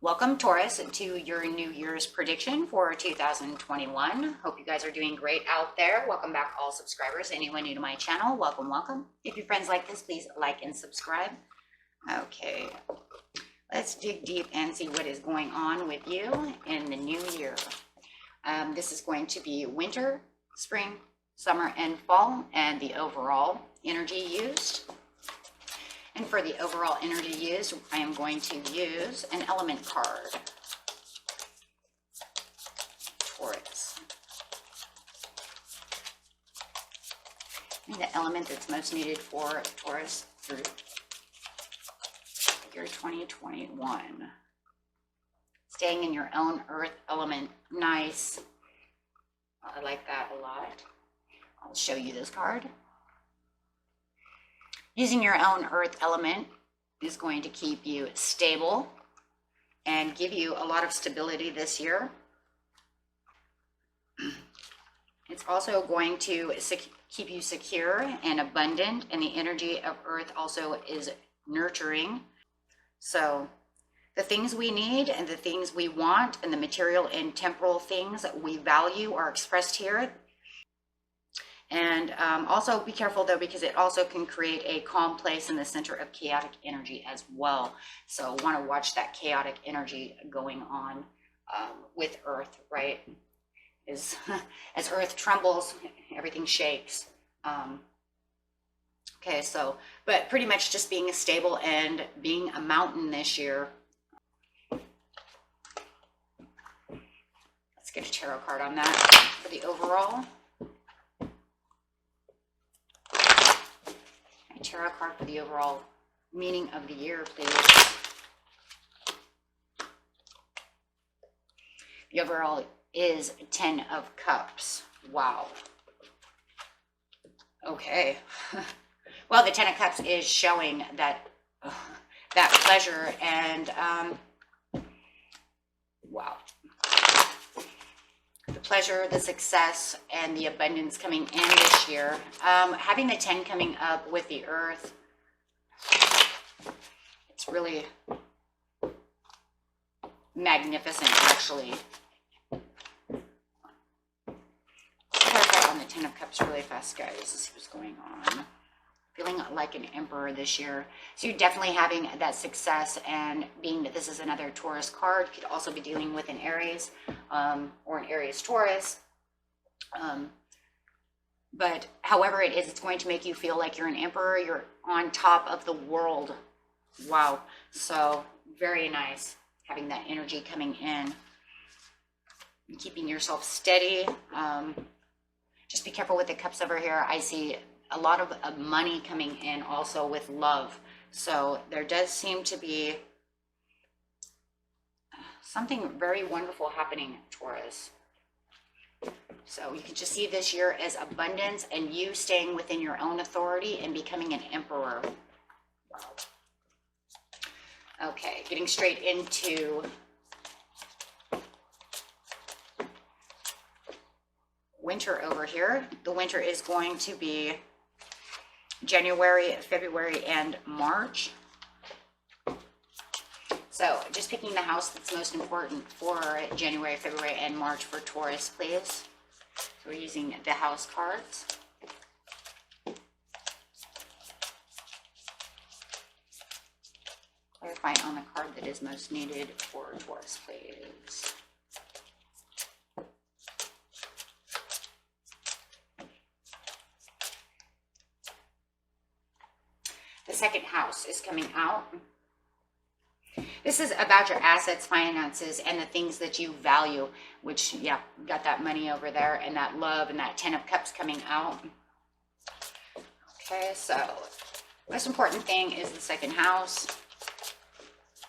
Welcome, Taurus, to your New Year's prediction for 2021. Hope you guys are doing great out there. Welcome back, all subscribers. Anyone new to my channel, welcome, welcome. If your friends like this, please like and subscribe. Okay, let's dig deep and see what is going on with you in the new year. This is going to be winter, spring, summer, and fall, and the overall energy used. And for the overall energy used, I am going to use an element card. Taurus. And the element that's most needed for Taurus through year 2021. Staying in your own earth element. Nice. I like that a lot. I'll show you this card. Using your own earth element is going to keep you stable and give you a lot of stability this year. It's also going to keep you secure and abundant, and the energy of earth also is nurturing. So the things we need and the things we want and the material and temporal things that we value are expressed here. And also be careful though, because it also can create a calm place in the center of chaotic energy as well. So want to watch that chaotic energy going on with earth, right? As earth trembles, everything shakes. Okay, so, but pretty much just being stable and being a mountain this year. Let's get a tarot card on that for the overall. Tarot card for the overall meaning of the year, please. The overall is 10 of Cups. Wow. Okay. Well, the 10 of Cups is showing that that pleasure and wow. The pleasure, the success, and the abundance coming in this year. Having the 10 coming up with the earth, it's really magnificent, actually. Clarify on the 10 of Cups really fast, guys. Let's see what's going on. Feeling like an emperor this year. So you're definitely having that success, and being that this is another Taurus card, could also be dealing with an Aries or an Aries Taurus. But however it is, it's going to make you feel like you're an emperor. You're on top of the world. Wow. So very nice having that energy coming in and keeping yourself steady. Just be careful with the cups over here. I see a lot of money coming in also with love. So there does seem to be something very wonderful happening, Taurus. So you can just see this year as abundance and you staying within your own authority and becoming an emperor. Wow. Okay, getting straight into winter over here. The winter is going to be January, February, and March. So just picking the house that's most important for January, February, and March for Taurus, please. So we're using the house cards. Clarify on the card that is most needed for Taurus, please. The second house is coming out. This is about your assets, finances, and the things that you value, which, yeah, got that money over there and that love and that 10 of Cups coming out. Okay, so most important thing is the second house.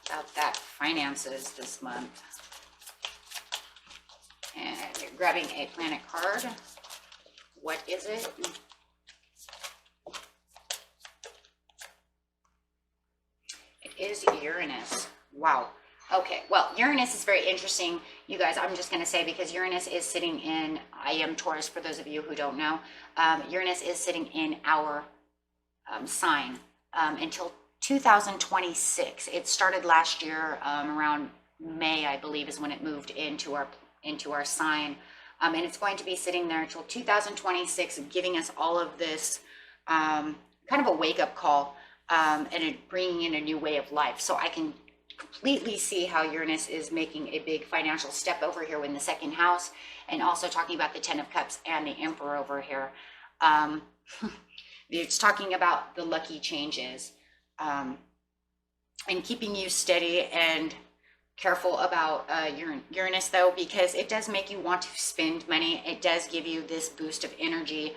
About that finances this month. And you're grabbing a planet card. What is it? Is Uranus. Wow. Okay, well, Uranus is very interesting, you guys. I'm just going to say, because Uranus is sitting in, I am Taurus, for those of you who don't know. Uranus is sitting in our sign until 2026. It started last year around May, I believe, is when it moved into our sign. And it's going to be sitting there until 2026, giving us all of this kind of a wake-up call, and bringing in a new way of life. So I can completely see how Uranus is making a big financial step over here in the second house, and also talking about the Ten of Cups and the Emperor over here. It's talking about the lucky changes, and keeping you steady and careful about Uranus, though, because it does make you want to spend money. It does give you this boost of energy,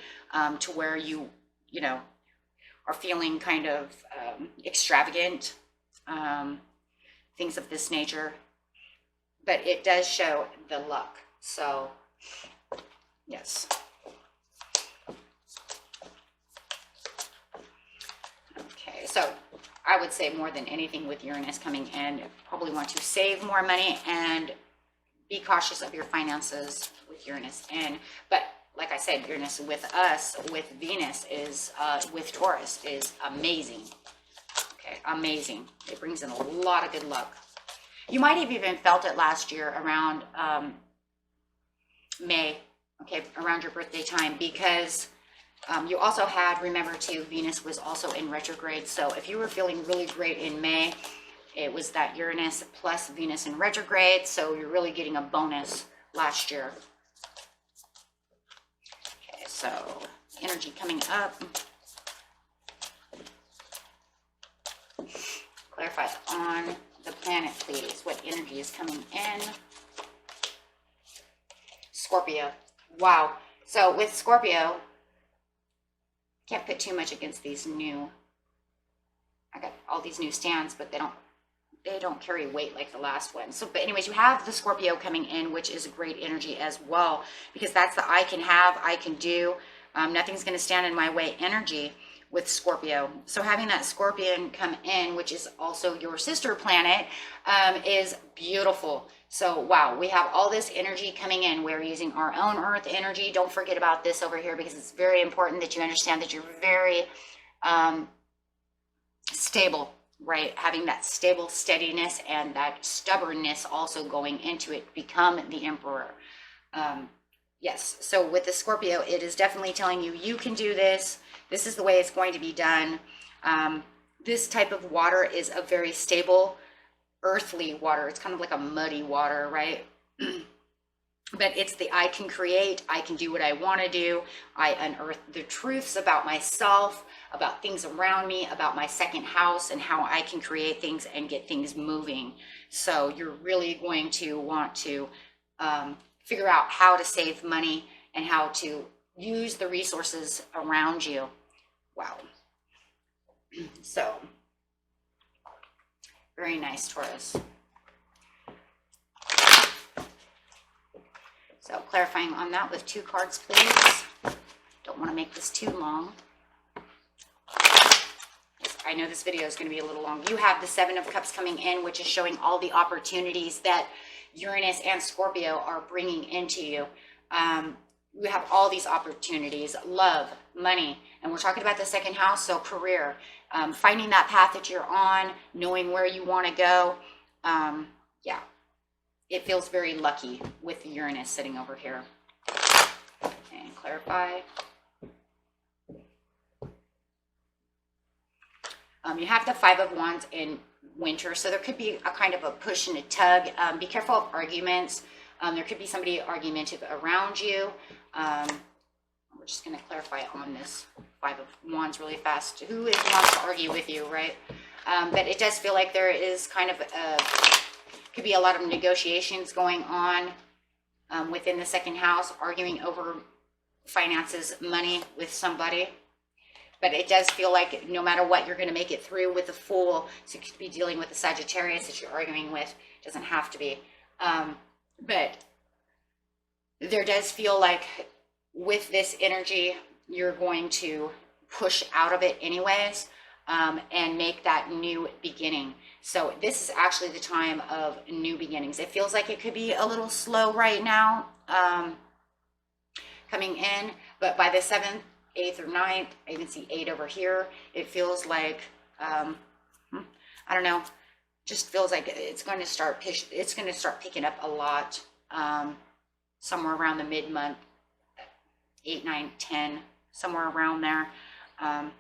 to where you know, are feeling kind of extravagant, things of this nature. But it does show the luck. So, yes. Okay, so I would say more than anything with Uranus coming in, probably want to save more money and be cautious of your finances with Uranus in. But like I said, Uranus with us, with Venus, is with Taurus, is amazing. Okay, amazing. It brings in a lot of good luck. You might have even felt it last year around May, okay, around your birthday time, because you also had, remember too, Venus was also in retrograde. So if you were feeling really great in May, it was that Uranus plus Venus in retrograde. So you're really getting a bonus last year. Okay, so energy coming up. Clarify on the planet, please. What energy is coming in? Scorpio. Wow. So with Scorpio, can't put too much against these new, I got all these new stands, but they don't carry weight like the last one. So, but anyways, you have the Scorpio coming in, which is a great energy as well, because that's the I can have, I can do, nothing's going to stand in my way energy with Scorpio. So having that Scorpion come in, which is also your sister planet, is beautiful. So wow, we have all this energy coming in. We're using our own earth energy. Don't forget about this over here, because it's very important that you understand that you're very stable, right? Having that stable steadiness and that stubbornness also going into it. Become the Emperor. Yes, so with the Scorpio, it is definitely telling you, you can do this. This is the way it's going to be done. This type of water is a very stable, earthly water. It's kind of like a muddy water, right? But it's the I can create, I can do what I want to do. I unearth the truths about myself, about things around me, about my second house, and how I can create things and get things moving. So you're really going to want to figure out how to save money and how to use the resources around you. Wow. So, very nice, Taurus. So clarifying on that with 2 cards, please. Don't want to make this too long. I know this video is going to be a little long. You have the 7 of Cups coming in, which is showing all the opportunities that Uranus and Scorpio are bringing into you. You have all these opportunities, love, money, and we're talking about the second house, so career, finding that path that you're on, knowing where you want to go. Yeah, it feels very lucky with Uranus sitting over here. And clarify. You have the 5 of Wands in winter, so there could be a kind of a push and a tug. Be careful of arguments. There could be somebody argumentative around you. We're just going to clarify on this 5 of Wands really fast. Who wants to argue with you, right? But it does feel like there is kind of could be a lot of negotiations going on within the second house, arguing over finances, money with somebody. But it does feel like no matter what, you're going to make it through with the Fool. So you could be dealing with the Sagittarius that you're arguing with. It doesn't have to be. But there does feel like with this energy, you're going to push out of it anyways, and make that new beginning. So this is actually the time of new beginnings. It feels like it could be a little slow right now, coming in, but by the 7th, 8th, or 9th, I even see 8 over here. It feels like, I don't know, just feels like it's going to start picking up a lot, somewhere around the mid-month, 8, 9, 10, somewhere around there. And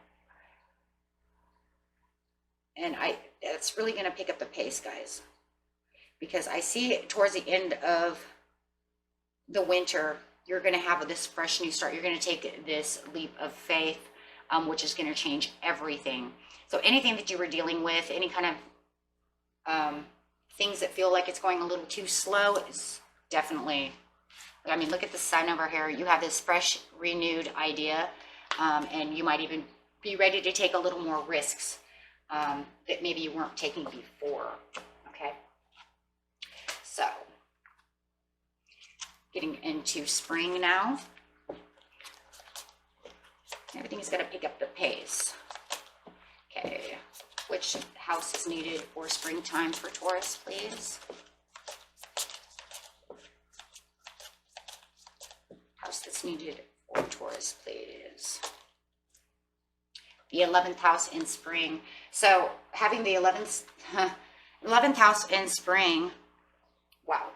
it's really going to pick up the pace, guys, because I see towards the end of the winter, you're going to have this fresh new start. You're going to take this leap of faith, which is going to change everything. So anything that you were dealing with, any kind of things that feel like it's going a little too slow, is definitely, I mean, look at the sun over here. You have this fresh, renewed idea, and you might even be ready to take a little more risks that maybe you weren't taking before, okay? So, getting into spring now. Everything's going to pick up the pace. Okay, which house is needed for springtime for Taurus, please? House that's needed for Taurus, please. The 11th house in spring. So having the 11th house in spring, wow.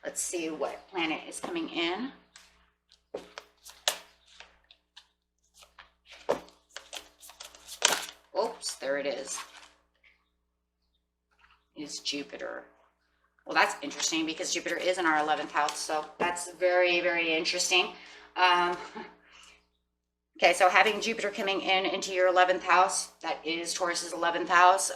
Let's see what planet is coming in. Oops, there it is. Is Jupiter. Well, that's interesting because Jupiter is in our 11th house, so that's very, very interesting. Okay, so having Jupiter coming into your 11th house, that is Taurus's 11th house,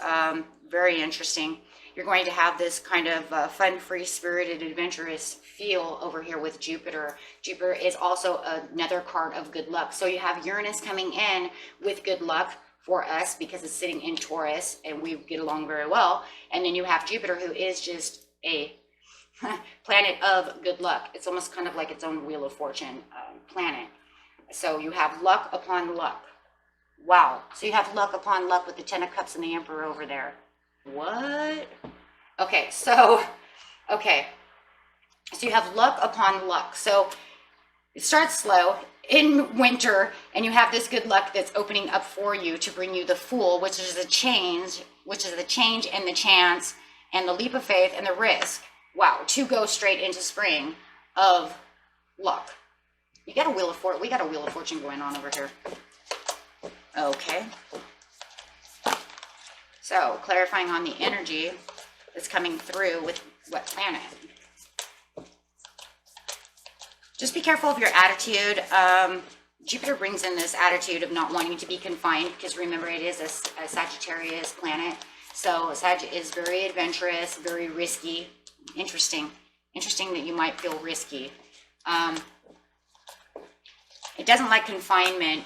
very interesting. You're going to have this kind of fun, free-spirited, adventurous feel over here with Jupiter. Jupiter is also another card of good luck. So you have Uranus coming in with good luck for us because it's sitting in Taurus and we get along very well. And then you have Jupiter, who is just a planet of good luck. It's almost kind of like its own Wheel of Fortune planet. So you have luck upon luck. Wow. So you have luck upon luck with the 10 of Cups and the Emperor over there. What? Okay, so you have luck upon luck. So it starts slow in winter, and you have this good luck that's opening up for you to bring you the Fool, which is the change and the chance and the leap of faith and the risk. Wow, to go straight into spring of luck. You got a Wheel of Fortune. We got a Wheel of Fortune going on over here. Okay. So clarifying on the energy that's coming through with what planet. Just be careful of your attitude. Jupiter brings in this attitude of not wanting to be confined because remember it is a Sagittarius planet. So Sag is very adventurous, very risky. Interesting that you might feel risky. It doesn't like confinement.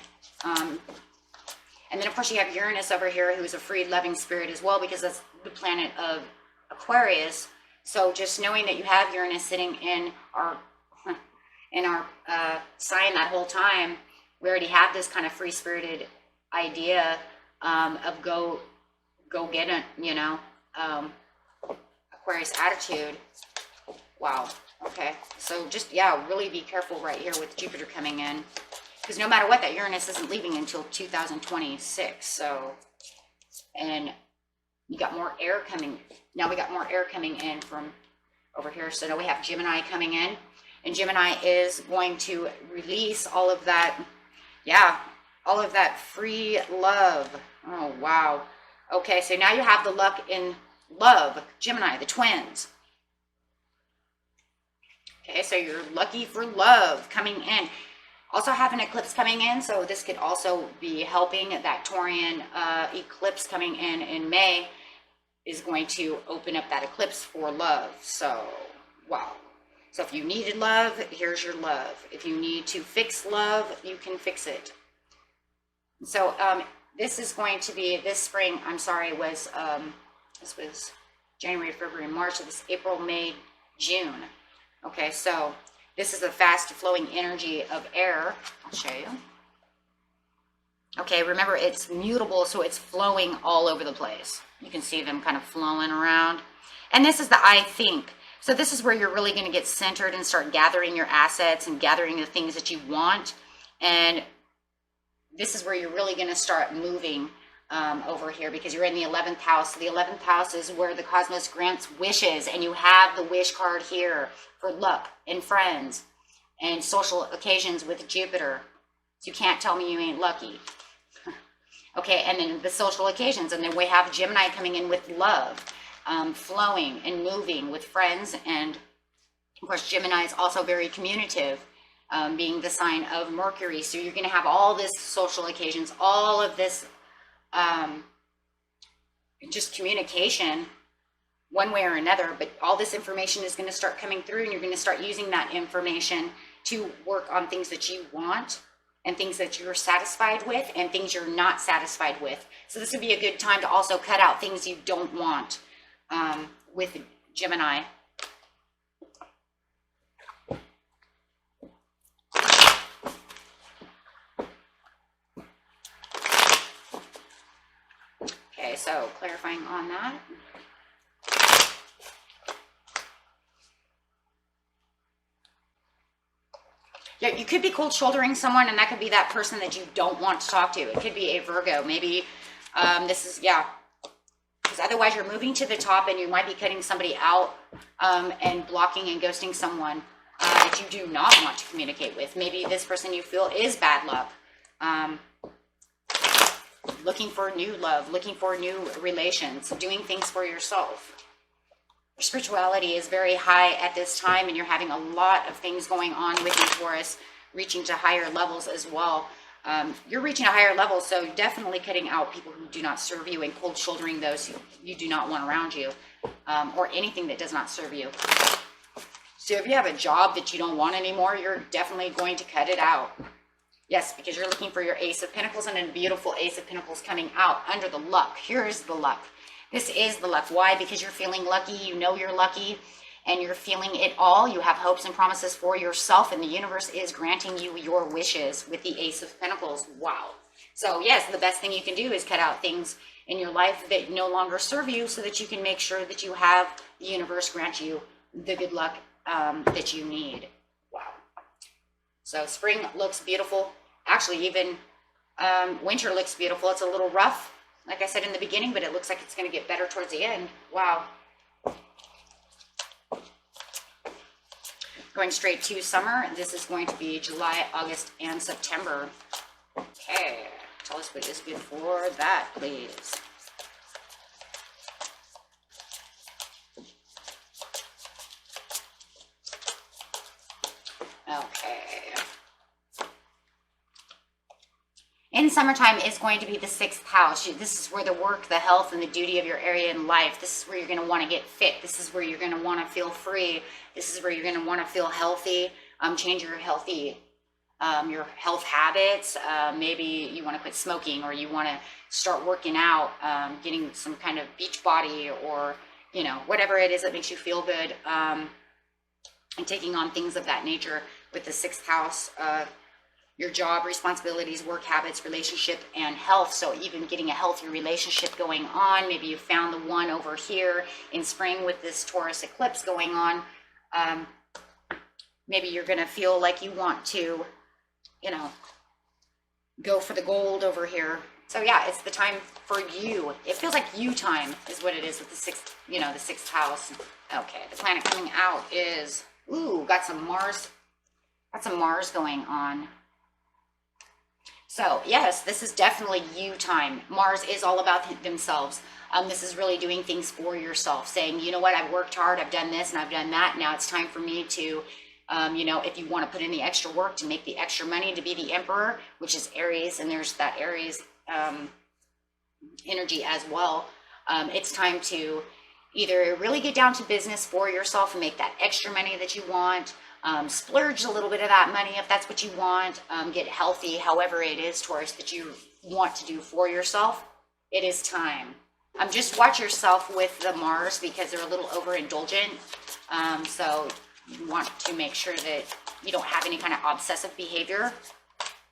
And then, of course, you have Uranus over here, who is a free, loving spirit as well, because that's the planet of Aquarius. So just knowing that you have Uranus sitting in our sign that whole time, we already have this kind of free-spirited idea of go get it, you know, Aquarius attitude. Wow. Okay. So just, yeah, really be careful right here with Jupiter coming in. Because no matter what, that Uranus isn't leaving until 2026. So, and you got more air coming. Now we got more air coming in from over here. So now we have Gemini coming in. And Gemini is going to release all of that, yeah, all of that free love. Oh, wow. Okay, so now you have the luck in love. Gemini, the twins. Okay, so you're lucky for love coming in. Also have an eclipse coming in, so this could also be helping. That Taurian eclipse coming in May is going to open up that eclipse for love. So, wow. So if you needed love, here's your love. If you need to fix love, you can fix it. So this is going to be, this spring, I'm sorry, was, this was January, February, March, so this April, May, June. Okay, so this is a fast flowing energy of air. I'll show you. Okay, remember it's mutable, so it's flowing all over the place. You can see them kind of flowing around. And this is the I think. So this is where you're really going to get centered and start gathering your assets and gathering the things that you want. And this is where you're really going to start moving over here, because you're in the 11th house. So the 11th house is where the cosmos grants wishes, and you have the wish card here for luck and friends and social occasions with Jupiter. So you can't tell me you ain't lucky. Okay, and then the social occasions, and then we have Gemini coming in with love, flowing and moving with friends, and of course Gemini is also very communicative, being the sign of Mercury. So you're going to have all this social occasions, all of this just communication one way or another, but all this information is going to start coming through, and you're going to start using that information to work on things that you want, and things that you're satisfied with, and things you're not satisfied with. So this would be a good time to also cut out things you don't want with Gemini. Okay, so clarifying on that. Yeah, you could be cold shouldering someone, and that could be that person that you don't want to talk to. It could be a Virgo. Maybe this is, yeah. Because otherwise you're moving to the top, and you might be cutting somebody out and blocking and ghosting someone that you do not want to communicate with. Maybe this person you feel is bad luck. Looking for new love, looking for new relations, doing things for yourself. Your spirituality is very high at this time, and you're having a lot of things going on with you, Taurus, reaching to higher levels as well. You're reaching a higher level, so definitely cutting out people who do not serve you and cold shouldering those who you do not want around you, or anything that does not serve you. So if you have a job that you don't want anymore, you're definitely going to cut it out. Yes, because you're looking for your Ace of Pentacles, and a beautiful Ace of Pentacles coming out under the luck. Here's the luck. This is the luck. Why? Because you're feeling lucky. You know you're lucky, and you're feeling it all. You have hopes and promises for yourself, and the universe is granting you your wishes with the Ace of Pentacles. Wow. So yes, the best thing you can do is cut out things in your life that no longer serve you, so that you can make sure that you have the universe grant you the good luck that you need. Wow. So spring looks beautiful. Actually, even winter looks beautiful. It's a little rough, like I said in the beginning, but it looks like it's going to get better towards the end. Wow. Going straight to summer. This is going to be July, August, and September. Okay. Tell us what is before that, please. Okay. In summertime is going to be the 6th house. This is where the work, the health, and the duty of your area in life. This is where you're going to want to get fit. This is where you're going to want to feel free. This is where you're going to want to feel healthy. Change your your health habits. Maybe you want to quit smoking, or you want to start working out, getting some kind of beach body, or, you know, whatever it is that makes you feel good, and taking on things of that nature with the 6th house. Your job, responsibilities, work habits, relationship, and health. So even getting a healthy relationship going on. Maybe you found the one over here in spring with this Taurus eclipse going on. Maybe you're going to feel like you want to, you know, go for the gold over here. So yeah, it's the time for you. It feels like you time is what it is with the 6th, you know, the 6th house. Okay, the planet coming out is, ooh, got some Mars going on. So yes, this is definitely you time. Mars is all about themselves. This is really doing things for yourself, saying, you know what, I've worked hard, I've done this and I've done that. Now it's time for me to, you know, if you want to put in the extra work to make the extra money, to be the emperor, which is Aries, and there's that Aries energy as well. It's time to either really get down to business for yourself and make that extra money that you want. Splurge a little bit of that money if that's what you want. Get healthy, however it is, Taurus, that you want to do for yourself. It is time. Just watch yourself with the Mars, because they're a little overindulgent. So you want to make sure that you don't have any kind of obsessive behavior.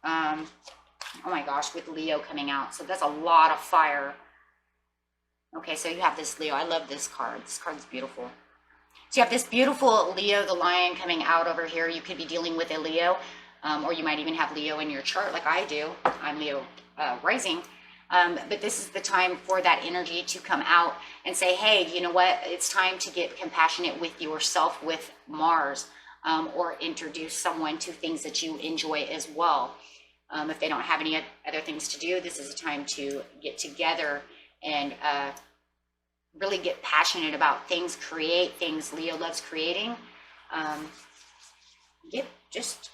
Oh my gosh, with Leo coming out. So that's a lot of fire. Okay, so you have this Leo. I love this card. This card is beautiful. So you have this beautiful Leo, the lion, coming out over here. You could be dealing with a Leo, or you might even have Leo in your chart like I do. I'm Leo rising. But this is the time for that energy to come out and say, hey, you know what? It's time to get compassionate with yourself, with Mars, or introduce someone to things that you enjoy as well. If they don't have any other things to do, this is a time to get together and really get passionate about things, create things. Leo loves creating. Get just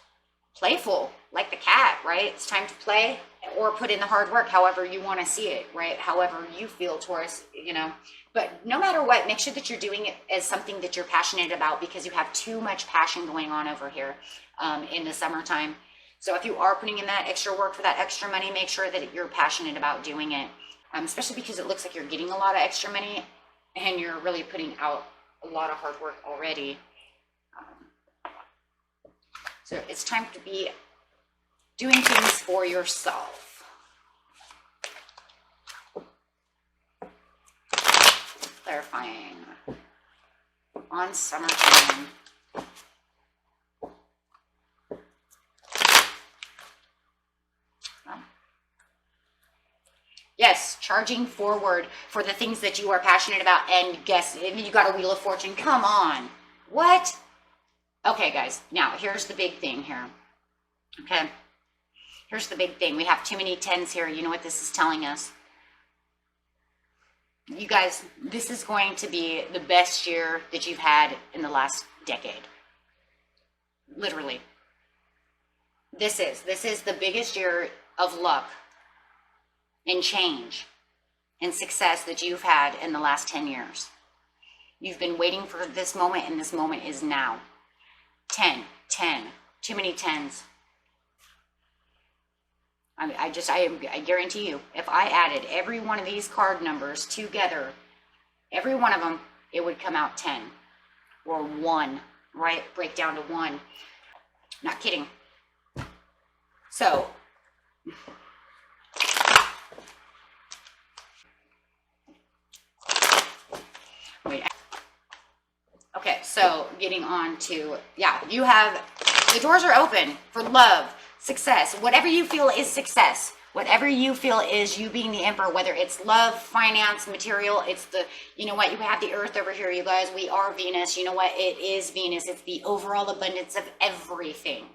playful, like the cat, right? It's time to play or put in the hard work, however you want to see it, right? However you feel, Taurus, you know. But no matter what, make sure that you're doing it as something that you're passionate about, because you have too much passion going on over here in the summertime. So if you are putting in that extra work for that extra money, make sure that you're passionate about doing it, especially because it looks like you're getting a lot of extra money and you're really putting out a lot of hard work already. So it's time to be doing things for yourself. Clarifying on summertime. Yes, charging forward for the things that you are passionate about. And guess, you got a Wheel of Fortune. Come on. What? Okay, guys. Now, here's the big thing here. Okay. Here's the big thing. We have too many 10s here. You know what this is telling us? You guys, this is going to be the best year that you've had in the last decade. Literally. This is the biggest year of luck and change and success that you've had in the last 10 years. You've been waiting for this moment, and this moment is now. 10, too many 10s. I guarantee you, if I added every one of these card numbers together, every one of them, it would come out 10 or 1, right? Break down to 1. Not kidding. So, okay, so getting on to, yeah, you have, the doors are open for love, success, whatever you feel is success, whatever you feel is you being the emperor, whether it's love, finance, material, it's the, you know what, you have the earth over here, you guys, we are Venus, you know what, it is Venus, it's the overall abundance of everything,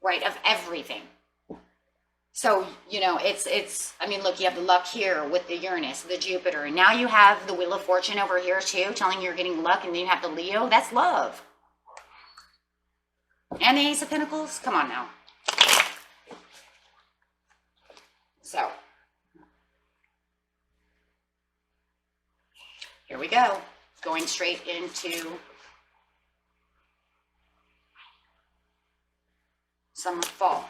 right, of everything. So, you know, it's, I mean, look, you have the luck here with the Uranus, the Jupiter, and now you have the Wheel of Fortune over here too, telling you you're getting luck, and then you have the Leo, that's love. And the Ace of Pentacles, come on now. So, here we go, going straight into summer, fall.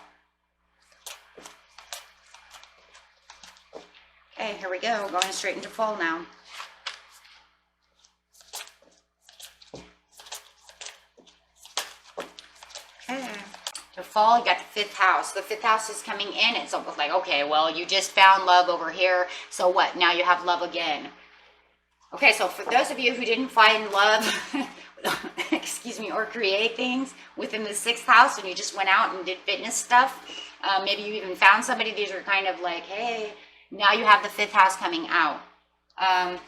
Okay, here we go, going straight into fall now. Okay. To fall, you got the 5th house. The 5th house is coming in. It's almost like, okay, well, you just found love over here. So what? Now you have love again. Okay, so for those of you who didn't find love, excuse me, or create things within the 6th house, and you just went out and did fitness stuff, maybe you even found somebody, these are kind of like, hey, now you have the 5th house coming out. And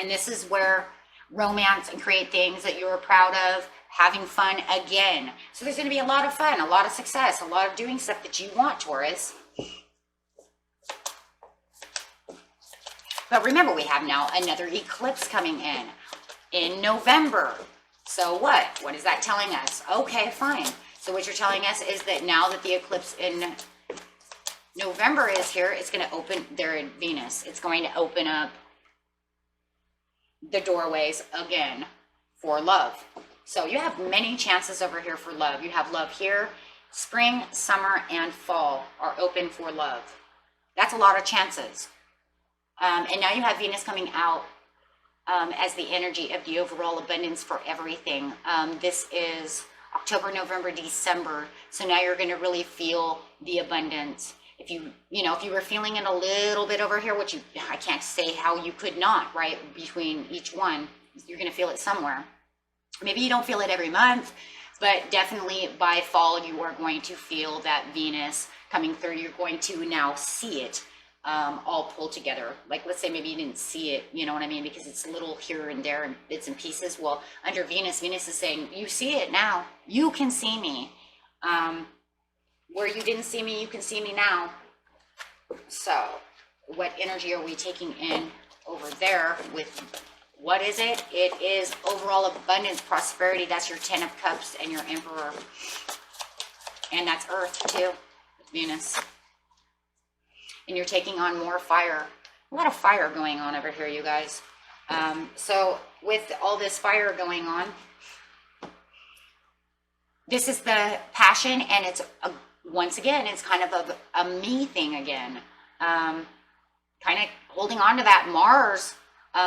this is where romance and create things that you're proud of, having fun again. So there's going to be a lot of fun, a lot of success, a lot of doing stuff that you want, Taurus. But remember, we have now another eclipse coming in November. So what? What is that telling us? Okay, fine. So what you're telling us is that now that the eclipse in November is here, it's going to open, there in Venus, it's going to open up the doorways again for love. So you have many chances over here for love. You have love here. Spring, summer, and fall are open for love. That's a lot of chances. And now you have Venus coming out as the energy of the overall abundance for everything. This is October, November, December. So now you're going to really feel the abundance. If you were feeling it a little bit over here, which I can't say how you could not, right? Between each one, you're going to feel it somewhere. Maybe you don't feel it every month, but definitely by fall, you are going to feel that Venus coming through. You're going to now see it all pulled together. Like, let's say maybe you didn't see it, you know what I mean? Because it's a little here and there and bits and pieces. Well, under Venus, Venus is saying, you see it now. You can see me. Where you didn't see me, you can see me now. So what energy are we taking in over there with, what is it? It is overall abundance, prosperity. That's your 10 of Cups and your Emperor. And that's Earth too, Venus. And you're taking on more fire. A lot of fire going on over here, you guys. So with all this fire going on, this is the passion, and it's once again, it's kind of a me thing again. Kind of holding on to that Mars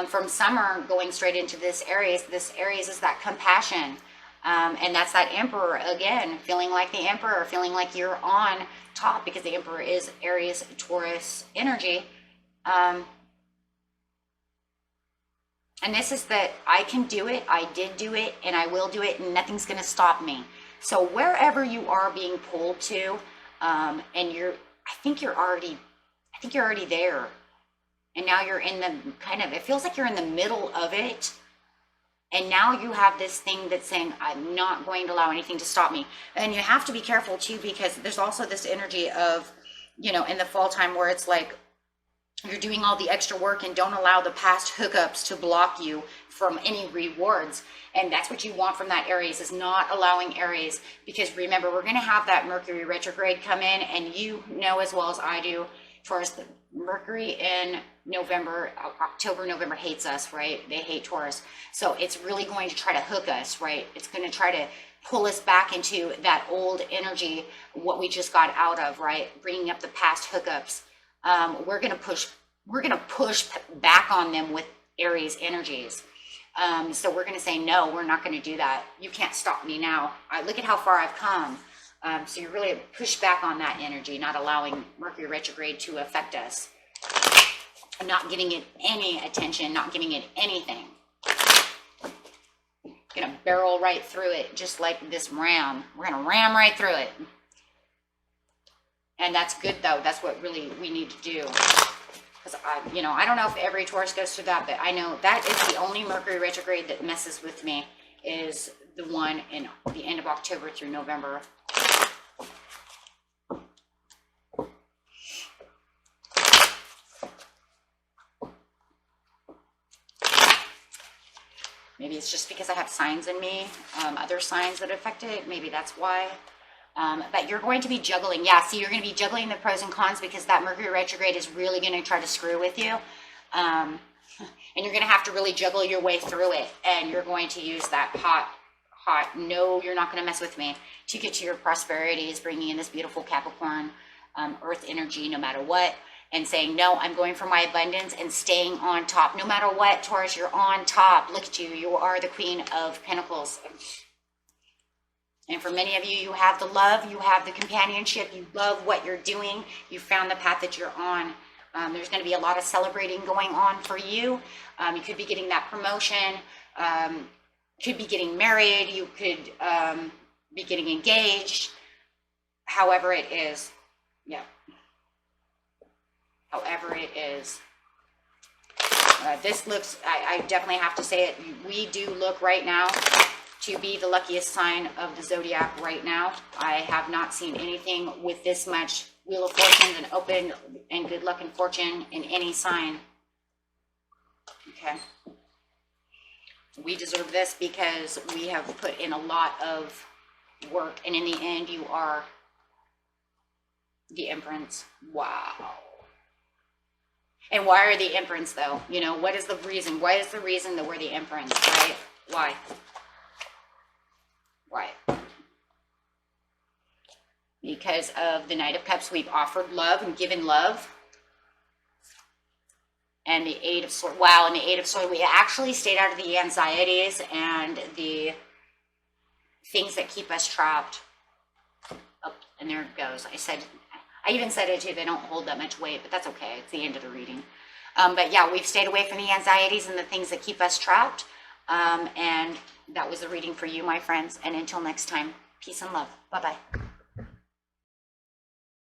from summer going straight into this Aries. This Aries is that compassion. And that's that Emperor again, feeling like the Emperor, feeling like you're on top, because the Emperor is Aries, Taurus energy. And this is that I can do it, I did do it, and I will do it, and nothing's going to stop me. So wherever you are being pulled to, and I think you're already there. And now you're in the kind of, it feels like you're in the middle of it. And now you have this thing that's saying, I'm not going to allow anything to stop me. And you have to be careful too, because there's also this energy of, you know, in the fall time where it's like, you're doing all the extra work and don't allow the past hookups to block you from any rewards. And that's what you want from that Aries, is not allowing Aries. Because remember, we're going to have that Mercury retrograde come in, and you know as well as I do, Taurus, the Mercury in November, October, November hates us, right? They hate Taurus. So it's really going to try to hook us, right? It's going to try to pull us back into that old energy, what we just got out of, right? Bringing up the past hookups. We're going to push back on them with Aries energies. So we're going to say, no, we're not going to do that. You can't stop me now. Look at how far I've come. So you really push back on that energy, not allowing Mercury retrograde to affect us, not giving it any attention, not giving it anything. Gonna barrel right through it, just like this ram. We're gonna ram right through it. And that's good though. That's what really we need to do. Because I don't know if every Taurus goes through that, but I know that is the only Mercury retrograde that messes with me, is the one in the end of October through November. Maybe it's just because I have signs in me, other signs that affect it. Maybe that's why. But you're going to be juggling. Yeah, see, you're going to be juggling the pros and cons, because that Mercury retrograde is really going to try to screw with you. And you're going to have to really juggle your way through it. And you're going to use that hot, no, you're not going to mess with me, to get to your prosperity, is bringing in this beautiful Capricorn earth energy no matter what. And saying, no, I'm going for my abundance and staying on top. No matter what, Taurus, you're on top. Look at you. You are the Queen of Pentacles. And for many of you, you have the love. You have the companionship. You love what you're doing. You found the path that you're on. There's going to be a lot of celebrating going on for you. You could be getting that promotion. Could be getting married. You could be getting engaged. However it is. Yeah. However it is. This looks, I definitely have to say it, we do look right now to be the luckiest sign of the zodiac right now. I have not seen anything with this much Wheel of Fortune and open and good luck and fortune in any sign. Okay. We deserve this because we have put in a lot of work, and in the end, you are the Empress. Wow. And why are the Empress though? You know, what is the reason? Why is the reason that we're the Empress, right? Why? Why? Because of the Knight of Cups, we've offered love and given love. And the Eight of Swords, wow, and the Eight of Swords, we actually stayed out of the anxieties and the things that keep us trapped. Oh, and there it goes. I even said it too, they don't hold that much weight, but that's okay. It's the end of the reading. But yeah, we've stayed away from the anxieties and the things that keep us trapped. And that was the reading for you, my friends. And until next time, peace and love. Bye-bye.